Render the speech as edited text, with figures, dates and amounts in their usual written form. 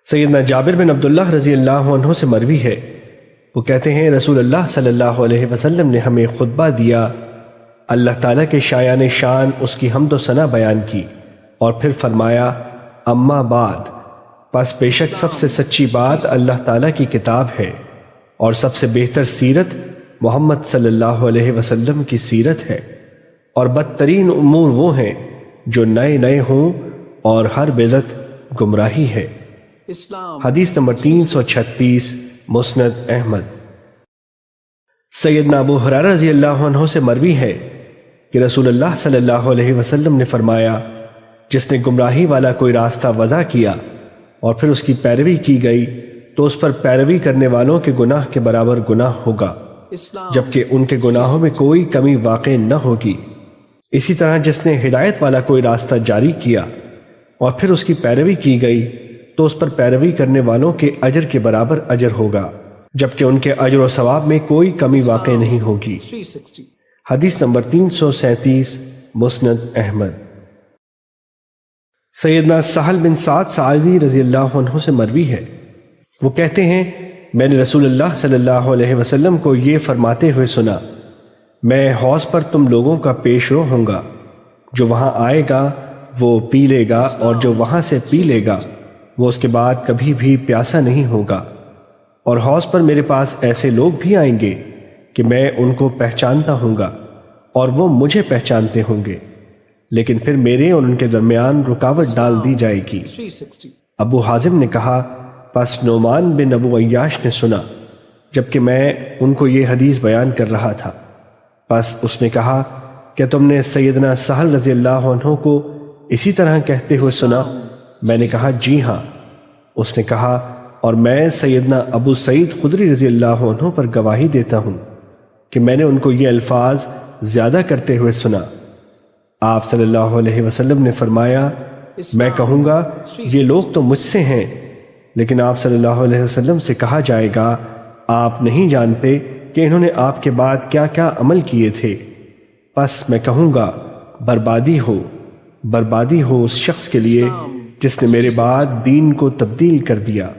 سیدنا جابر بن عبداللہ رضی اللہ عنہ سے مروی ہے، وہ کہتے ہیں رسول اللہ صلی اللہ علیہ وسلم نے ہمیں خطبہ دیا، اللہ تعالیٰ کے شایان شان اس کی حمد و ثنا بیان کی، اور پھر فرمایا اما بعد، پس بے شک سب سے سچی بات اللہ تعالیٰ کی کتاب ہے، اور سب سے بہتر سیرت محمد صلی اللہ علیہ وسلم کی سیرت ہے، اور بدترین امور وہ ہیں جو نئے نئے ہوں، اور ہر بدعت گمراہی ہے۔ حدیث نمبر 336، مسند احمد۔ سیدنا ابو ہریرہ رضی اللہ عنہ سے مروی ہے کہ رسول اللہ صلی اللہ علیہ وسلم نے فرمایا، جس نے گمراہی والا کوئی راستہ وضع کیا اور پھر اس کی پیروی کی گئی تو اس پر پیروی کرنے والوں کے گناہ کے برابر گناہ ہوگا، جبکہ ان کے گناہوں میں کوئی کمی واقع نہ ہوگی۔ اسی طرح جس نے ہدایت والا کوئی راستہ جاری کیا اور پھر اس کی پیروی کی گئی تو اس پر پیروی کرنے والوں کے اجر کے برابر اجر ہوگا، جبکہ ان کے اجر و ثواب میں کوئی کمی واقع نہیں ہوگی۔ حدیث نمبر 337، مسند احمد۔ سیدنا سہل بن سعد ساعدی رضی اللہ عنہ سے مروی ہے، وہ کہتے ہیں میں نے رسول اللہ صلی اللہ علیہ وسلم کو یہ فرماتے ہوئے سنا، میں حوض پر تم لوگوں کا پیش رو ہوں گا، جو وہاں آئے گا وہ پی لے گا، اور جو وہاں سے پی لے گا وہ اس کے بعد کبھی بھی پیاسا نہیں ہوگا، اور حوض پر میرے پاس ایسے لوگ بھی آئیں گے کہ میں ان کو پہچانتا ہوں گا اور وہ مجھے پہچانتے ہوں گے، لیکن پھر میرے اور ان کے درمیان رکاوٹ ڈال دی جائے گی۔ ابو حازم نے کہا، پس نعمان بن ابو عیاش نے سنا، جبکہ میں ان کو یہ حدیث بیان کر رہا تھا۔ پس اس نے کہا، کیا تم نے سیدنا سہل رضی اللہ عنہ کو اسی طرح کہتے ہوئے سنا؟ میں نے کہا جی ہاں۔ اس نے کہا، اور میں سیدنا ابو سعید خدری رضی اللہ عنہ پر گواہی دیتا ہوں کہ میں نے ان کو یہ الفاظ زیادہ کرتے ہوئے سنا۔ آپ صلی اللہ علیہ وسلم نے فرمایا، میں کہوں گا یہ لوگ تو مجھ سے ہیں، لیکن آپ صلی اللہ علیہ وسلم سے کہا جائے گا، آپ نہیں جانتے کہ انہوں نے آپ کے بعد کیا کیا عمل کیے تھے۔ پس میں کہوں گا، بربادی ہو اس شخص کے لیے جس نے میرے بعد دین کو تبدیل کر دیا۔